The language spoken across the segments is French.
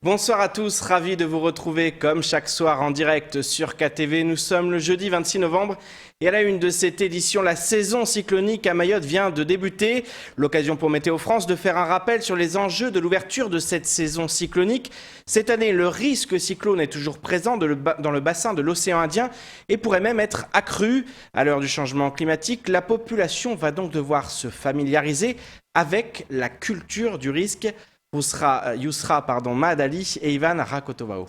Bonsoir à tous, ravi de vous retrouver comme chaque soir en direct sur KTV. Nous sommes le jeudi 26 novembre et à la une de cette édition, la saison cyclonique à Mayotte vient de débuter. L'occasion pour Météo France de faire un rappel sur les enjeux de l'ouverture de cette saison cyclonique. Cette année, le risque cyclone est toujours présent dans le bassin de l'océan Indien et pourrait même être accru. À l'heure du changement climatique, la population va donc devoir se familiariser avec la culture du risque. Yousra Mahadali et Ivan Rakotovao.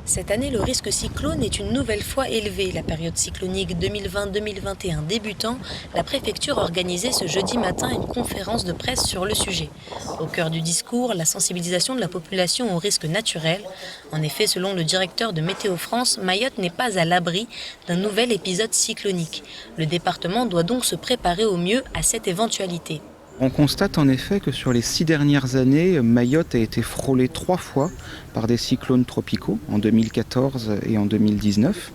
Cette année, le risque cyclone est une nouvelle fois élevé. La période cyclonique 2020-2021 débutant, la préfecture a organisé ce jeudi matin une conférence de presse sur le sujet. Au cœur du discours, la sensibilisation de la population aux risques naturels. En effet, selon le directeur de Météo France, Mayotte n'est pas à l'abri d'un nouvel épisode cyclonique. Le département doit donc se préparer au mieux à cette éventualité. On constate en effet que sur les 6 dernières années, Mayotte a été frôlée 3 fois par des cyclones tropicaux, en 2014 et en 2019.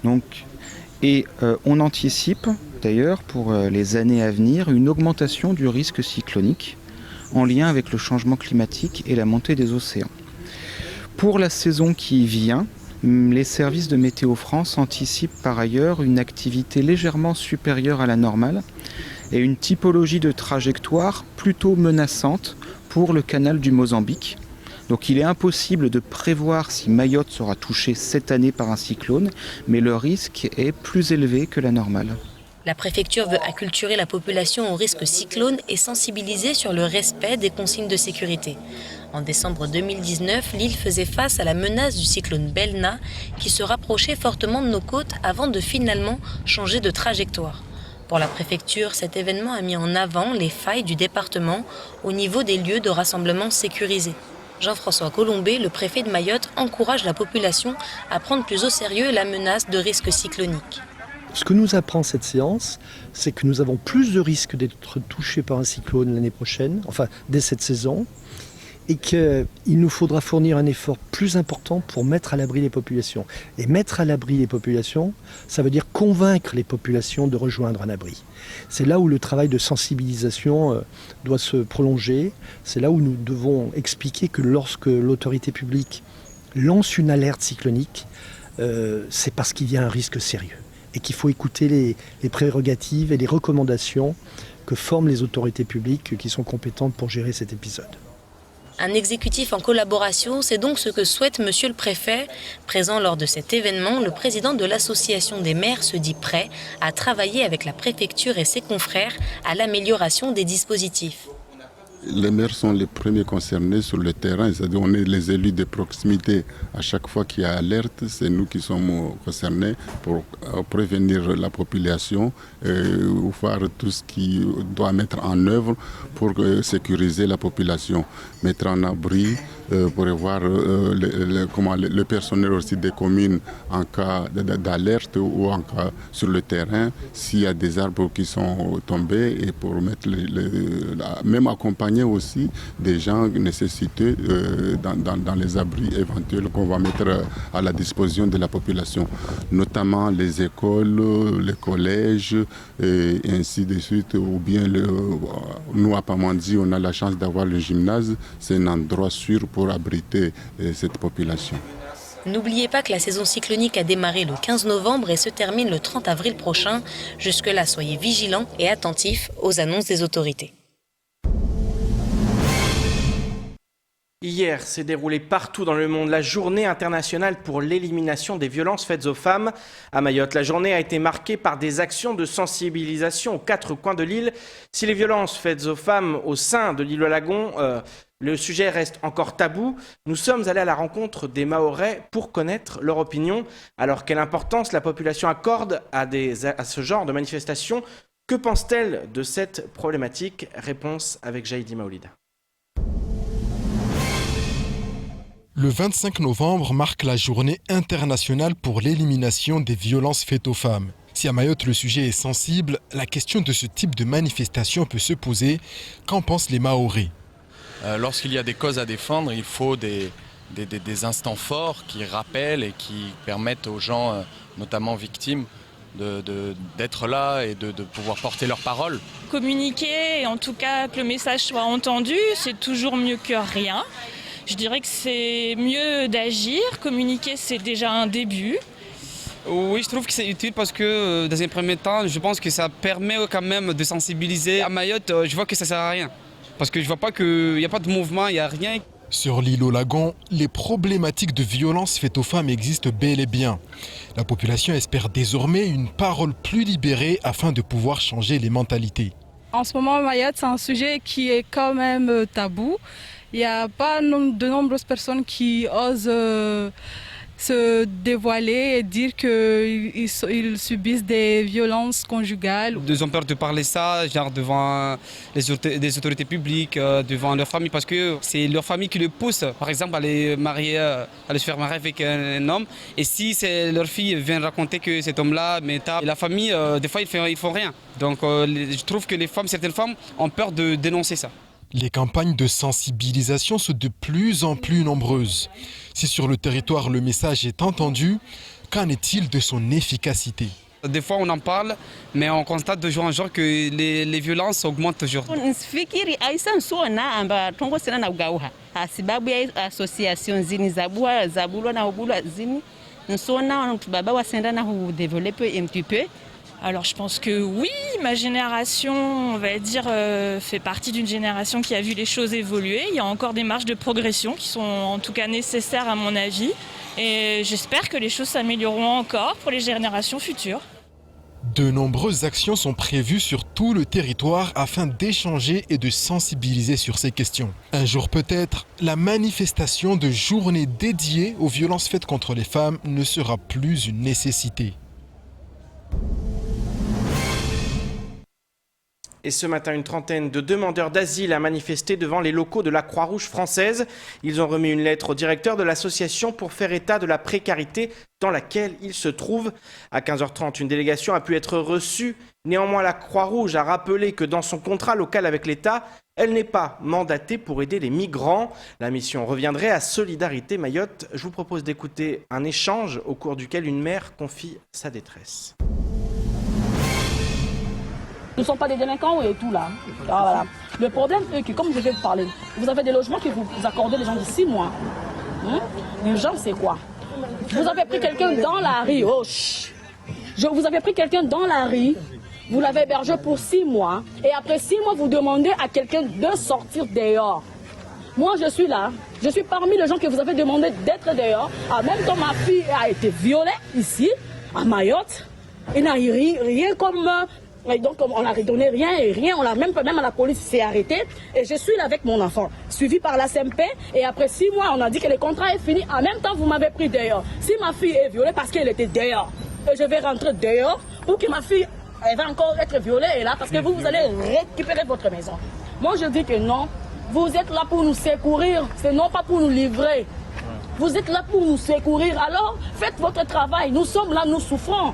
On anticipe d'ailleurs pour les années à venir une augmentation du risque cyclonique en lien avec le changement climatique et la montée des océans. Pour la saison qui vient, les services de Météo France anticipent par ailleurs une activité légèrement supérieure à la normale et une typologie de trajectoire plutôt menaçante pour le canal du Mozambique. Donc il est impossible de prévoir si Mayotte sera touchée cette année par un cyclone, mais le risque est plus élevé que la normale. La préfecture veut acculturer la population au risque cyclone et sensibiliser sur le respect des consignes de sécurité. En décembre 2019, l'île faisait face à la menace du cyclone Belna qui se rapprochait fortement de nos côtes avant de finalement changer de trajectoire. Pour la préfecture, cet événement a mis en avant les failles du département au niveau des lieux de rassemblement sécurisés. Jean-François Colombet, le préfet de Mayotte, encourage la population à prendre plus au sérieux la menace de risque cyclonique. Ce que nous apprend cette séance, c'est que nous avons plus de risques d'être touchés par un cyclone l'année prochaine, enfin dès cette saison, et qu'il nous faudra fournir un effort plus important pour mettre à l'abri les populations. Et mettre à l'abri les populations, ça veut dire convaincre les populations de rejoindre un abri. C'est là où le travail de sensibilisation doit se prolonger. C'est là où nous devons expliquer que lorsque l'autorité publique lance une alerte cyclonique, c'est parce qu'il y a un risque sérieux. Et qu'il faut écouter les prérogatives et les recommandations que forment les autorités publiques qui sont compétentes pour gérer cet épisode. Un exécutif en collaboration, c'est donc ce que souhaite Monsieur le Préfet. Présent lors de cet événement, le président de l'association des maires se dit prêt à travailler avec la préfecture et ses confrères à l'amélioration des dispositifs. Les maires sont les premiers concernés sur le terrain, c'est-à-dire on est les élus de proximité. À chaque fois qu'il y a alerte, c'est nous qui sommes concernés pour prévenir la population ou faire tout ce qui doit mettre en œuvre pour sécuriser la population, mettre en abri, prévoir le personnel aussi des communes en cas d'alerte ou en cas sur le terrain, s'il y a des arbres qui sont tombés et pour mettre même accompagner aussi des gens nécessités dans les abris éventuels qu'on va mettre à la disposition de la population, notamment les écoles, les collèges et ainsi de suite, ou bien nous à Pamandzi on a la chance d'avoir le gymnase, c'est un endroit sûr pour abriter cette population. N'oubliez pas que la saison cyclonique a démarré le 15 novembre et se termine le 30 avril prochain. Jusque-là, soyez vigilants et attentifs aux annonces des autorités. Hier s'est déroulée partout dans le monde la journée internationale pour l'élimination des violences faites aux femmes. À Mayotte, la journée a été marquée par des actions de sensibilisation aux 4 coins de l'île. Si les violences faites aux femmes au sein de l'île Lagon, le sujet reste encore tabou. Nous sommes allés à la rencontre des Mahorais pour connaître leur opinion. Alors, quelle importance la population accorde à ce genre de manifestations? Que pense-t-elle de cette problématique? Réponse avec Jaïdi Maoulid. Le 25 novembre marque la journée internationale pour l'élimination des violences faites aux femmes. Si à Mayotte le sujet est sensible, la question de ce type de manifestation peut se poser. Qu'en pensent les Mahorais? Lorsqu'il y a des causes à défendre, il faut des instants forts qui rappellent et qui permettent aux gens, notamment victimes, d'être là et de pouvoir porter leur parole. Communiquer, et en tout cas que le message soit entendu, c'est toujours mieux que rien. Je dirais que c'est mieux d'agir. Communiquer, c'est déjà un début. Oui, je trouve que c'est utile parce que dans un premier temps, je pense que ça permet quand même de sensibiliser. À Mayotte, je vois que ça ne sert à rien. Parce que je ne vois pas qu'il n'y a pas de mouvement, il n'y a rien. Sur l'île aux Lagons, les problématiques de violence faites aux femmes existent bel et bien. La population espère désormais une parole plus libérée afin de pouvoir changer les mentalités. En ce moment, Mayotte, c'est un sujet qui est quand même tabou. Il n'y a pas de nombreuses personnes qui osent se dévoiler et dire qu'ils subissent des violences conjugales. Ils ont peur de parler ça, genre devant des autorités publiques, devant leur famille, parce que c'est leur famille qui les pousse, par exemple, à les se faire marier avec un homme. Et si leur fille vient raconter que cet homme-là et la famille, des fois, ils font rien. Donc, je trouve que certaines femmes ont peur de dénoncer ça. Les campagnes de sensibilisation sont de plus en plus nombreuses. Si sur le territoire le message est entendu, qu'en est-il de son efficacité ? Des fois on en parle, mais on constate de jour en jour que les violences augmentent toujours. Alors je pense que oui, ma génération, on va dire, fait partie d'une génération qui a vu les choses évoluer. Il y a encore des marges de progression qui sont en tout cas nécessaires à mon avis. Et j'espère que les choses s'amélioreront encore pour les générations futures. De nombreuses actions sont prévues sur tout le territoire afin d'échanger et de sensibiliser sur ces questions. Un jour peut-être, la manifestation de journées dédiées aux violences faites contre les femmes ne sera plus une nécessité. Et ce matin, une trentaine de demandeurs d'asile a manifesté devant les locaux de la Croix-Rouge française. Ils ont remis une lettre au directeur de l'association pour faire état de la précarité dans laquelle ils se trouvent. À 15h30, une délégation a pu être reçue. Néanmoins, la Croix-Rouge a rappelé que dans son contrat local avec l'État, elle n'est pas mandatée pour aider les migrants. La mission reviendrait à Solidarité Mayotte. Je vous propose d'écouter un échange au cours duquel une mère confie sa détresse. Nous ne sommes pas des délinquants et tout là. Ah, voilà. Le problème est que, comme je vais vous parler, vous avez des logements que vous accordez les gens de 6 mois. L'urgence, c'est quoi? Vous avez pris quelqu'un dans la rue. Oh, vous avez pris quelqu'un dans la rue, vous l'avez hébergé pour 6 mois, et après 6 mois, vous demandez à quelqu'un de sortir dehors. Moi, je suis là. Je suis parmi les gens que vous avez demandé d'être dehors. En même temps, ma fille a été violée ici, à Mayotte. Il n'a rien comme... Et donc on n'a redonné rien, on l'a même à la police s'est arrêté. Et je suis là avec mon enfant, suivi par la CMP. Et après 6 mois, on a dit que le contrat est fini. En même temps, vous m'avez pris dehors. Si ma fille est violée parce qu'elle était dehors, et je vais rentrer dehors, ou que ma fille elle va encore être violée, et là, parce que vous allez récupérer votre maison. Moi, je dis que non. Vous êtes là pour nous secourir, c'est non pas pour nous livrer. Vous êtes là pour nous secourir. Alors, faites votre travail. Nous sommes là, nous souffrons.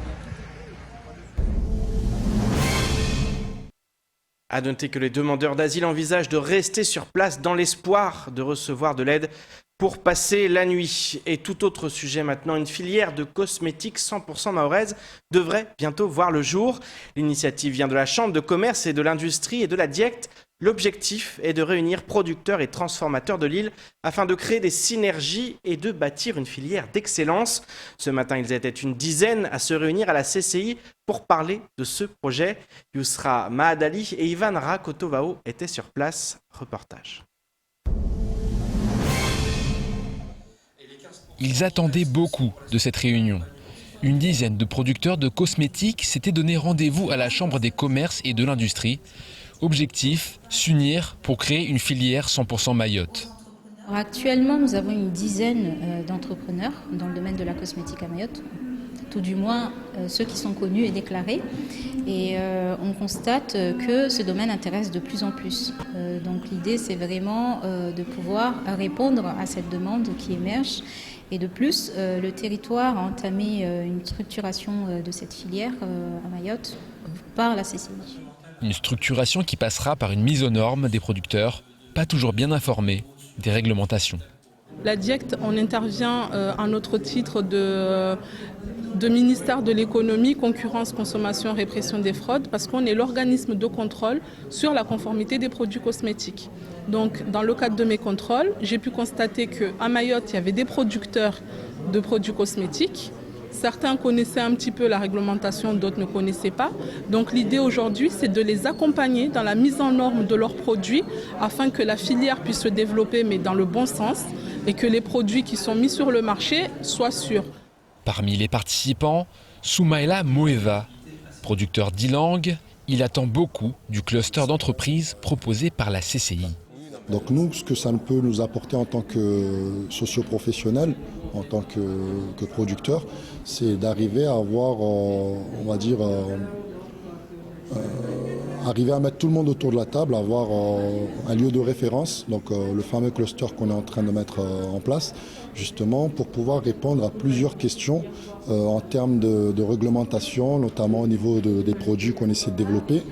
À noter que les demandeurs d'asile envisagent de rester sur place dans l'espoir de recevoir de l'aide pour passer la nuit. Et tout autre sujet maintenant, une filière de cosmétiques 100% mahoraise devrait bientôt voir le jour. L'initiative vient de la Chambre de commerce et de l'industrie et de la DIECT. L'objectif est de réunir producteurs et transformateurs de l'île afin de créer des synergies et de bâtir une filière d'excellence. Ce matin, ils étaient une dizaine à se réunir à la CCI pour parler de ce projet. Yousra Mahadali et Ivan Rakotovao étaient sur place. Reportage. Ils attendaient beaucoup de cette réunion. Une dizaine de producteurs de cosmétiques s'étaient donné rendez-vous à la Chambre des commerces et de l'industrie. Objectif, s'unir pour créer une filière 100% Mayotte. Actuellement, nous avons une dizaine d'entrepreneurs dans le domaine de la cosmétique à Mayotte, tout du moins ceux qui sont connus et déclarés. Et on constate que ce domaine intéresse de plus en plus. Donc l'idée, c'est vraiment de pouvoir répondre à cette demande qui émerge. Et de plus, le territoire a entamé une structuration de cette filière à Mayotte par la CCI. Une structuration qui passera par une mise aux normes des producteurs, pas toujours bien informés des réglementations. La DIECT, on intervient à notre titre de de ministère de l'économie, concurrence, consommation, répression des fraudes, parce qu'on est l'organisme de contrôle sur la conformité des produits cosmétiques. Donc, dans le cadre de mes contrôles, j'ai pu constater qu'à Mayotte, il y avait des producteurs de produits cosmétiques. Certains connaissaient un petit peu la réglementation, d'autres ne connaissaient pas. Donc l'idée aujourd'hui, c'est de les accompagner dans la mise en norme de leurs produits afin que la filière puisse se développer, mais dans le bon sens, et que les produits qui sont mis sur le marché soient sûrs. Parmi les participants, Soumaïla Moeva, producteur d'e-langue, il attend beaucoup du cluster d'entreprises proposé par la CCI. Donc nous, ce que ça peut nous apporter en tant que socio-professionnel, en tant que producteur, c'est d'arriver à avoir, on va dire, arriver à mettre tout le monde autour de la table, avoir un lieu de référence, donc le fameux cluster qu'on est en train de mettre en place, justement pour pouvoir répondre à plusieurs questions en termes de réglementation, notamment au niveau des produits qu'on essaie de développer,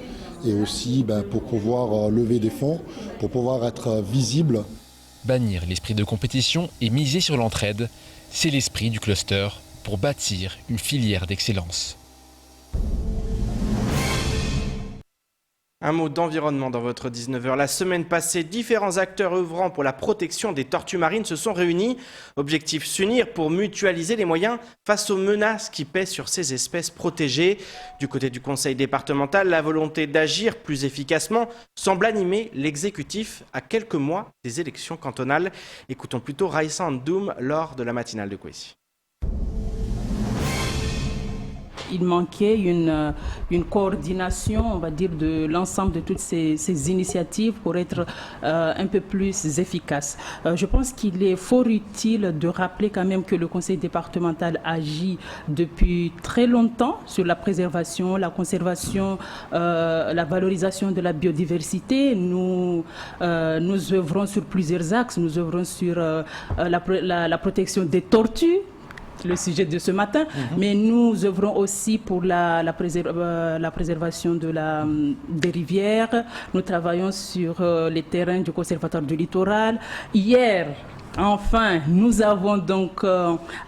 et aussi pour pouvoir lever des fonds, pour pouvoir être visible. Bannir l'esprit de compétition et miser sur l'entraide, c'est l'esprit du cluster pour bâtir une filière d'excellence. Un mot d'environnement dans votre 19h. La semaine passée, différents acteurs œuvrant pour la protection des tortues marines se sont réunis. Objectif, s'unir pour mutualiser les moyens face aux menaces qui pèsent sur ces espèces protégées. Du côté du conseil départemental, la volonté d'agir plus efficacement semble animer l'exécutif à quelques mois des élections cantonales. Écoutons plutôt Raïssa Andoum lors de la matinale de Kwesi. Il manquait une coordination, on va dire, de l'ensemble de toutes ces initiatives pour être un peu plus efficace. Je pense qu'il est fort utile de rappeler quand même que le conseil départemental agit depuis très longtemps sur la préservation, la conservation, la valorisation de la biodiversité. Nous œuvrons sur plusieurs axes. Nous œuvrons sur la protection des tortues, le sujet de ce matin, mais nous œuvrons aussi pour la préservation des rivières. Nous travaillons sur les terrains du conservatoire du littoral. Hier, enfin, nous avons donc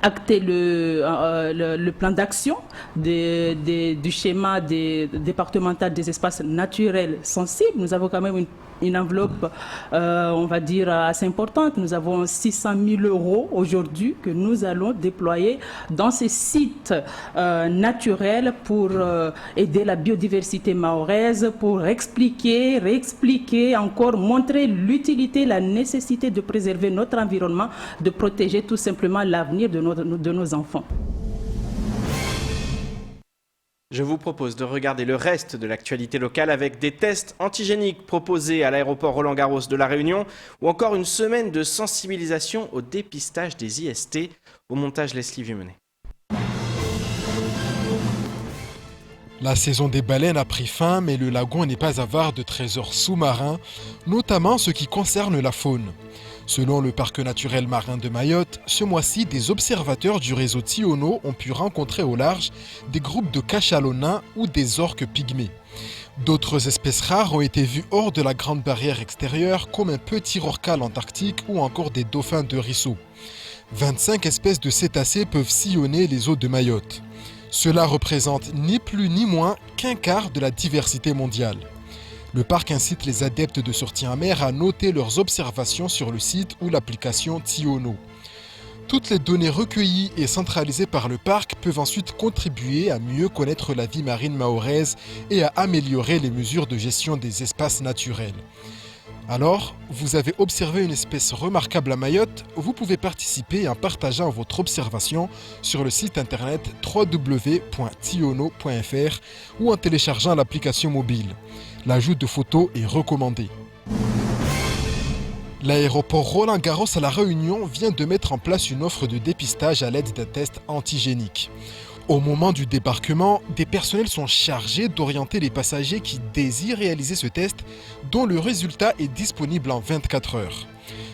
acté le plan d'action du schéma départemental des espaces naturels sensibles. Nous avons quand même une enveloppe, on va dire, assez importante. Nous avons 600 000 € aujourd'hui que nous allons déployer dans ces sites naturels pour aider la biodiversité mahoraise, pour expliquer, réexpliquer, encore montrer l'utilité, la nécessité de préserver notre environnement, de protéger tout simplement l'avenir de nos enfants. Je vous propose de regarder le reste de l'actualité locale avec des tests antigéniques proposés à l'aéroport Roland-Garros de La Réunion ou encore une semaine de sensibilisation au dépistage des IST. Au montage, Leslie Vieux-Menet. La saison des baleines a pris fin, mais le lagon n'est pas avare de trésors sous-marins, notamment ce qui concerne la faune. Selon le parc naturel marin de Mayotte, ce mois-ci, des observateurs du réseau Tiono ont pu rencontrer au large des groupes de cachalots nains ou des orques pygmées. D'autres espèces rares ont été vues hors de la grande barrière extérieure, comme un petit rorqual antarctique ou encore des dauphins de ruisseau. 25 espèces de cétacés peuvent sillonner les eaux de Mayotte. Cela représente ni plus ni moins qu'un quart de la diversité mondiale. Le parc incite les adeptes de sortie en mer à noter leurs observations sur le site ou l'application Tiono. Toutes les données recueillies et centralisées par le parc peuvent ensuite contribuer à mieux connaître la vie marine mahoraise et à améliorer les mesures de gestion des espaces naturels. Alors, vous avez observé une espèce remarquable à Mayotte, vous pouvez participer en partageant votre observation sur le site internet www.tiono.fr ou en téléchargeant l'application mobile. L'ajout de photos est recommandé. L'aéroport Roland-Garros à La Réunion vient de mettre en place une offre de dépistage à l'aide d'un test antigénique. Au moment du débarquement, des personnels sont chargés d'orienter les passagers qui désirent réaliser ce test, dont le résultat est disponible en 24 heures.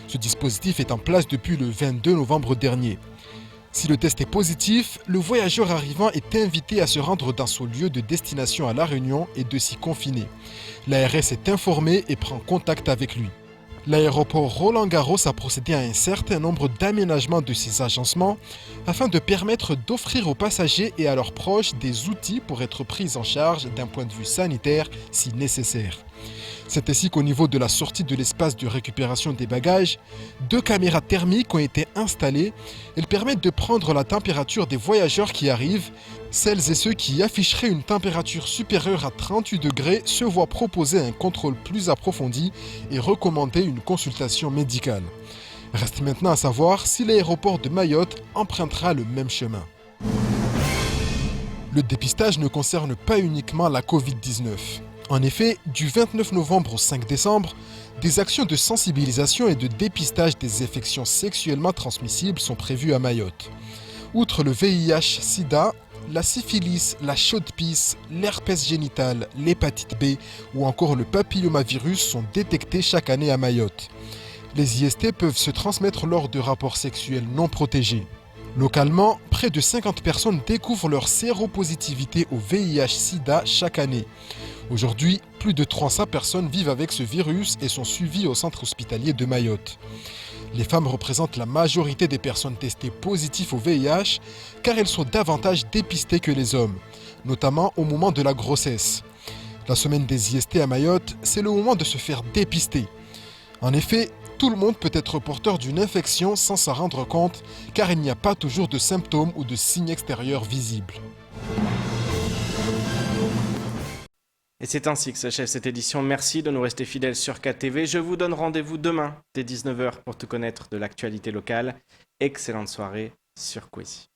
Ce dispositif est en place depuis le 22 novembre dernier. Si le test est positif, le voyageur arrivant est invité à se rendre dans son lieu de destination à La Réunion et de s'y confiner. L'ARS est informée et prend contact avec lui. L'aéroport Roland-Garros a procédé à un certain nombre d'aménagements de ses agencements afin de permettre d'offrir aux passagers et à leurs proches des outils pour être pris en charge d'un point de vue sanitaire si nécessaire. C'est ainsi qu'au niveau de la sortie de l'espace de récupération des bagages, 2 caméras thermiques ont été installées. Elles permettent de prendre la température des voyageurs qui arrivent. Celles et ceux qui afficheraient une température supérieure à 38 degrés se voient proposer un contrôle plus approfondi et recommander une consultation médicale. Reste maintenant à savoir si l'aéroport de Mayotte empruntera le même chemin. Le dépistage ne concerne pas uniquement la Covid-19. En effet, du 29 novembre au 5 décembre, des actions de sensibilisation et de dépistage des infections sexuellement transmissibles sont prévues à Mayotte. Outre le VIH-Sida, la syphilis, la chaude-pisse, l'herpès génital, l'hépatite B ou encore le papillomavirus sont détectés chaque année à Mayotte. Les IST peuvent se transmettre lors de rapports sexuels non protégés. Localement, près de 50 personnes découvrent leur séropositivité au VIH-Sida chaque année. Aujourd'hui, plus de 300 personnes vivent avec ce virus et sont suivies au centre hospitalier de Mayotte. Les femmes représentent la majorité des personnes testées positives au VIH car elles sont davantage dépistées que les hommes, notamment au moment de la grossesse. La semaine des IST à Mayotte, c'est le moment de se faire dépister. En effet, tout le monde peut être porteur d'une infection sans s'en rendre compte car il n'y a pas toujours de symptômes ou de signes extérieurs visibles. Et c'est ainsi que s'achève cette édition. Merci de nous rester fidèles sur KTV. Je vous donne rendez-vous demain dès 19h pour tout connaître de l'actualité locale. Excellente soirée sur Kwesi.